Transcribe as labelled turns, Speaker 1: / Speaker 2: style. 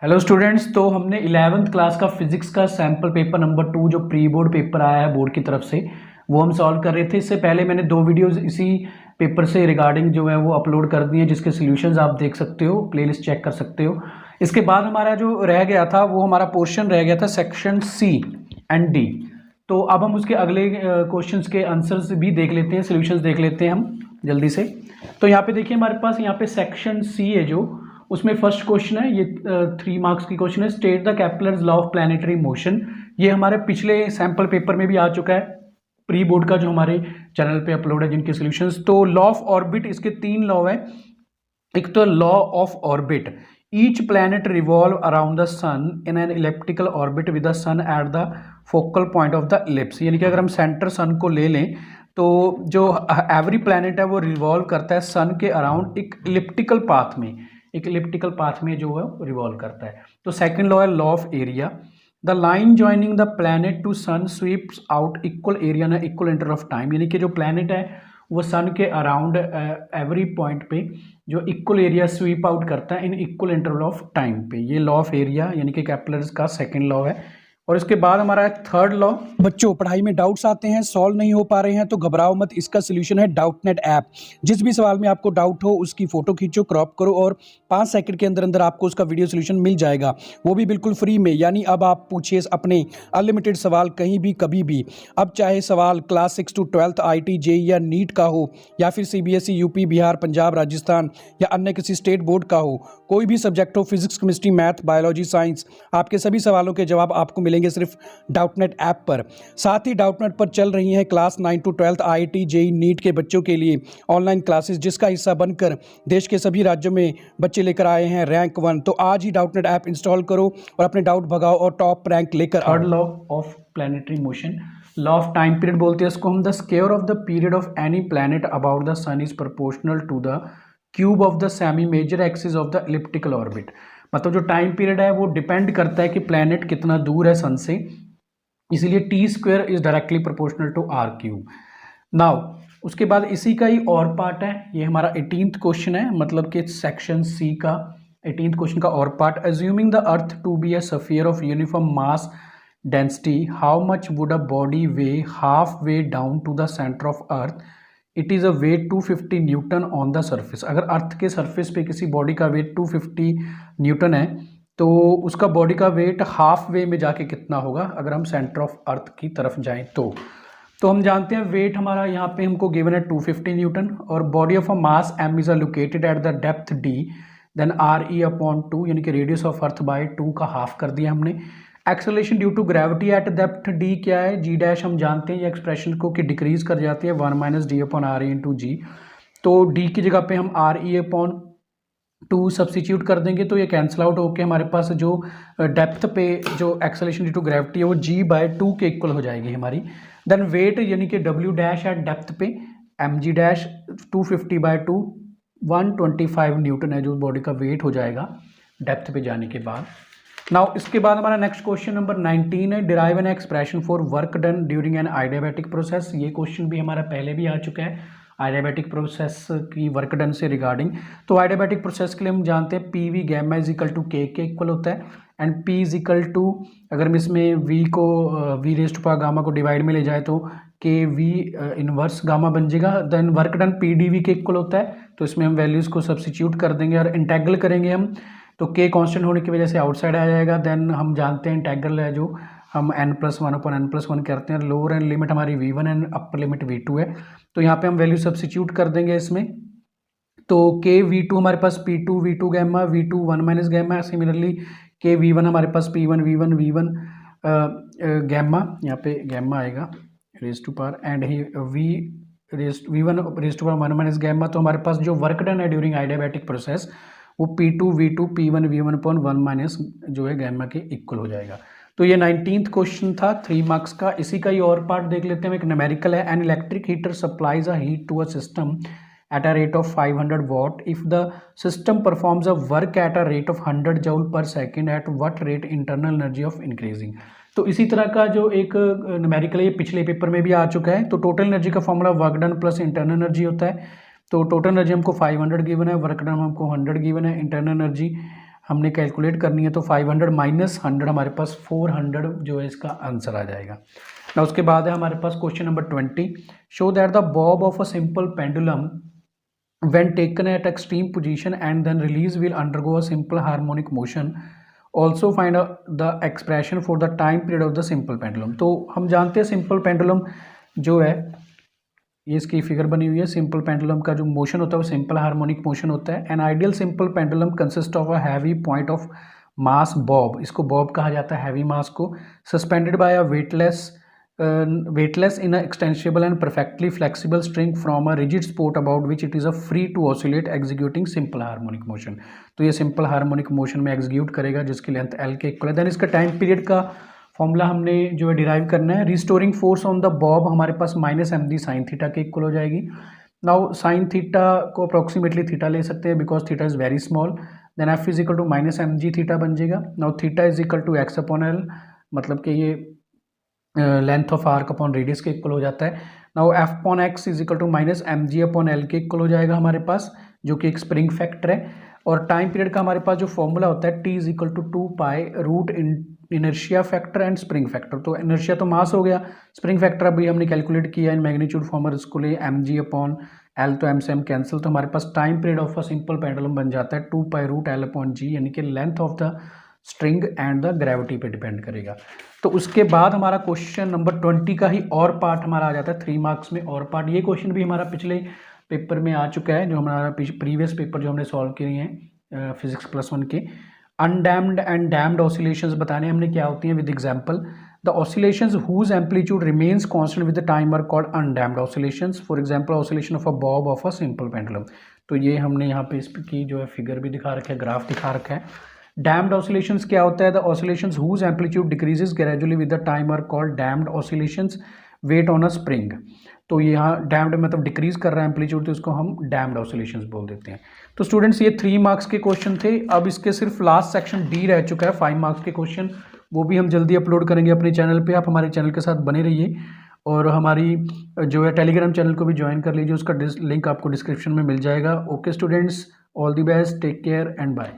Speaker 1: Hello students. तो हमने 11th class का फिजिक्स का सैम्पल पेपर नंबर 2 जो प्री बोर्ड पेपर आया है बोर्ड की तरफ से वो हम सॉल्व कर रहे थे। इससे पहले मैंने 2 वीडियोस इसी पेपर से रिगार्डिंग जो है वो अपलोड कर दिए, जिसके सॉल्यूशंस आप देख सकते हो, प्लेलिस्ट चेक कर सकते हो। इसके बाद हमारा जो रह गया था वो हमारा पोर्शन रह गया था सेक्शन सी एंड डी। तो अब हम उसके अगले क्वेश्चंस के आंसर्स भी देख लेते हैं, सॉल्यूशंस देख लेते हैं हम जल्दी से। तो यहाँ पे देखिए हमारे पास यहाँ पे सेक्शन सी है जो उसमें फर्स्ट क्वेश्चन है, ये 3 मार्क्स की क्वेश्चन है। State the Kepler's law of planetary motion. ये हमारे पिछले सैंपल पेपर में भी आ चुका है, प्री बोर्ड का जो हमारे चैनल पे अपलोड है जिनके सॉल्यूशंस। तो लॉ ऑफ ऑर्बिट, इसके 3 लॉ है। एक तो law of orbit, each planet revolve around the sun in an elliptical orbit with the sun at the focal point of the ellipse. यानी कि अगर हम सेंटर सन को ले लें तो जो एवरी प्लैनेट है वो रिवॉल्व करता है सन के अराउंड एक इलिप्टिकल पाथ में, एक इलिप्टिकल पाथ में जो है रिवॉल्व करता है। तो सेकंड लॉ है law of area. The line joining the planet to sun sweeps out equal area ना इक्वल इंटरवल ऑफ टाइम। यानी कि जो प्लैनेट है वो सन के अराउंड एवरी पॉइंट पे जो इक्वल एरिया स्वीप आउट करता है in equal interval of time पे। ये लॉ ऑफ एरिया यानी कि कैपलर्स का सेकंड लॉ है। और इसके बाद हमारा थर्ड लॉ।
Speaker 2: बच्चों पढ़ाई में डाउट्स आते हैं, सॉल्व नहीं हो पा रहे हैं तो घबराओ मत, इसका सोल्यूशन है डाउटनेट ऐप। जिस भी सवाल में आपको डाउट हो उसकी फोटो खींचो, क्रॉप करो और 5 सेकंड के अंदर अंदर आपको उसका वीडियो सोल्यूशन मिल जाएगा, वो भी बिल्कुल फ्री में। यानी अब आप पूछिए अपने अनलिमिटेड सवाल कहीं भी कभी भी। अब चाहे सवाल class 6 to 12th IIT JEE या नीट का हो या फिर CBSE यूपी बिहार पंजाब राजस्थान या अन्य किसी स्टेट बोर्ड का हो, कोई भी सब्जेक्ट हो, physics chemistry math biology science, आपके सभी सवालों के जवाब आपको मिलेंगे सिर्फ डाउटनेट ऐप पर। साथ ही डाउटनेट पर चल रही हैं class 9 to 12th IIT JEE NEET के बच्चों के लिए ऑनलाइन क्लासेस, जिसका हिस्सा बनकर देश के सभी राज्यों में बच्चे लेकर आए हैं रैंक 1। तो आज ही डाउटनेट ऐप इंस्टॉल करो और अपने डाउट भगाओ और टॉप रैंक लेकर आओ।
Speaker 1: Third law of planetary motion, law of time period बोलते हैं इसको हम। The square of the period of any planet about the sun is proportional to the cube of the semi major axis of the elliptical orbit. मतलब जो time period है वो depend करता है कि प्लैनेट कितना दूर है सन से, इसीलिए T square is directly proportional to R cube. Now उसके बाद इसी का ही और पार्ट है, ये हमारा 18th क्वेश्चन है, मतलब कि सेक्शन सी का 18th क्वेश्चन का और part. Assuming the earth to be a sphere of uniform mass density, how much would a body weigh half way down to the centre of earth, it is a weight 250 newton on the surface. अगर earth के surface पे किसी body का wait 250 Newton है तो उसका body का wait half way में जाके कितना होगा अगर हम सेंटर ऑफ अर्थ की तरफ जाएं तो हम जानते हैं वेट हमारा यहाँ पे हमको गिवन है 250 न्यूटन और body of a mass m is located at the depth d, then re/2 यानी कि रेडियस ऑफ अर्थ बाय 2 का हाफ कर दिया हमने। Acceleration due to gravity at depth d क्या है, g डैश हम जानते हैं ये एक्सप्रेशन को कि डिक्रीज कर जाती है 1 - d/re/g। तो d की जगह पे हम re/2 सब्सिट्यूट कर देंगे तो ये कैंसिल आउट होकर हमारे पास जो डेप्थ पे जो एक्सेलरेशन ड्यू टू ग्रेविटी है वो g/2 के इक्वल हो जाएगी हमारी। देन वेट यानी कि w डैश एट डेप्थ पे mg डैश 250/2 125 न्यूटन है जो बॉडी का वेट हो जाएगा डेप्थ पे जाने के बाद। नाउ इसके बाद हमारा नेक्स्ट क्वेश्चन नंबर 19 है, derive an expression for work done during an adiabatic process. ये क्वेश्चन भी हमारा पहले भी आ चुका है आइडियाबैटिक प्रोसेस की वर्क डन से रिगार्डिंग। तो आइडियाबैटिक प्रोसेस के लिए हम जानते हैं P V gamma is equal to K equal होता है and P is equal to, अगर हम इसमें वी को V raised to power gamma को डिवाइड में ले जाए तो के वी इनवर्स गामा बन जाएगा। Then work done P D V के इक्वल होता है, तो इसमें हम वैल्यूज़ को सब्सिट्यूट कर देंगे और इंटेग्रल करेंगे हम, तो के कांस्टेंट होने की वजह से आउटसाइड आ जाएगा। देन हम जानते हैं इंटेग्रल है जो हम n+1/n+1 करते हैं, लोअर एंड लिमिट हमारी v1 and upper limit v2 है, तो यहाँ पे हम वैल्यू सब्सिट्यूट कर देंगे इसमें। तो के v2 हमारे पास p2 v2 gamma v2 1 - gamma, similarly के v1 हमारे पास p1 v1 v1 गैमा, यहाँ पे गैमा आएगा रेज टू पावर एंड ही v1 रेज टू पावर 1 - गैमा। तो हमारे पास जो वर्क डन है ड्यूरिंग आइडियाबैटिक प्रोसेस वो p2 v2 p1 v1/1 जो है गैमा के इक्वल हो जाएगा। तो ये 19th क्वेश्चन था 3 मार्क्स का। इसी का ही और पार्ट देख लेते हैं, एक न्यूमेरिकल है। An electric heater supplies a heat to a system at a rate of 500 watt if the system performs a work at a rate of 100 joule per second at what rate internal energy of increasing. तो इसी तरह का जो एक numerical है ये पिछले paper में भी आ चुका है। तो टोटल एनर्जी का formula work done plus internal energy होता है। तो टोटल एनर्जी हमको 500 गिवन है, वर्क डन हमको 100 गिवन है, इंटरनल एनर्जी हमने कैलकुलेट करनी है, तो 500 माइनस 100 हमारे पास 400 जो है इसका आंसर आ जाएगा ना। उसके बाद है हमारे पास question number 20, show that the bob of a simple pendulum when taken at extreme position and then release will undergo a simple harmonic motion. Also find the expression for the time period of the simple pendulum. तो हम जानते हैं simple pendulum जो है, ये इसकी figure बनी हुई है, सिंपल पेंडुलम का जो मोशन होता है वो सिंपल हार्मोनिक मोशन होता है। An ideal simple pendulum consist of a heavy point of mass Bob, इसको बॉब कहा जाता है हैवी मास को, suspended bye a weightless in an extensible and perfectly flexible string from a rigid spot about which it is a free to oscillate executing simple harmonic motion. तो ये simple harmonic motion में execute करेगा जिसकी length L के equal है। Then इसका time period का formula हमने जो है डिराइव करना है। Restoring force on the bob हमारे पास -mg साइन थीटा के इक्वल हो जाएगी। नाउ साइन थीटा को अप्रोक्सीमेटली थीटा ले सकते हैं because theta is very small. Then F is equal to -mg theta बन जाएगा। Now theta is equal to x upon L, मतलब कि ये length of arc upon radius के इक्वल हो जाता है। Now F upon X is equal to -mg upon L के इक्वल हो जाएगा हमारे पास, जो कि एक स्प्रिंग फैक्टर है। और टाइम पीरियड का हमारे पास जो फॉर्मूला होता है T is equal to 2π root inertia factor and spring factor. तो इनर्शिया तो मास हो गया, स्प्रिंग फैक्टर अभी हमने कैलकुलेट किया इन मैग्नीट्यूड फॉर्मर, इसको ले mg अपॉन एल, तो m से m कैंसिल, तो हमारे पास time period of a simple pendulum बन जाता है 2π रूट एल अपॉन जी, यानी कि length of the string and the gravity पे डिपेंड करेगा। तो उसके बाद हमारा क्वेश्चन नंबर 20 का ही और पार्ट हमारा आ जाता है 3 मार्क्स में और पार्ट। ये क्वेश्चन भी हमारा पिछले पेपर में आ चुका है, जो हमारा प्रीवियस पेपर जो हमने सॉल्व किए हैं फिजिक्स +1 के। अनडैम्ड एंड डैम्ड ऑसिलेशंस बताने हमने क्या होती हैं with example. The oscillations whose amplitude remains constant with the time are called undamped oscillations. For example oscillation of a bob of a simple pendulum. तो ये हमने यहाँ पे इसकी जो है फिगर भी दिखा रखा है, ग्राफ दिखा रखा है। डैम्ड ऑसिलेशंस क्या होता है? The oscillations whose amplitude decreases gradually with the time are called damped oscillations weight on a spring. तो यहाँ डैम्ड मतलब डिक्रीज कर रहा है एम्पलीट्यूड, तो इसको हम डैम्ड ऑसिलेशंस बोल देते हैं। तो स्टूडेंट्स ये 3 मार्क्स के क्वेश्चन थे। अब इसके सिर्फ लास्ट सेक्शन डी रह चुका है 5 मार्क्स के क्वेश्चन, वो भी हम जल्दी अपलोड करेंगे अपने चैनल पे। आप हमारे चैनल के साथ बने रहिए और हमारी जो है टेलीग्राम चैनल को भी ज्वाइन कर लीजिए, उसका लिंक आपको डिस्क्रिप्शन में मिल जाएगा। Okay students, all the best, take care and bye.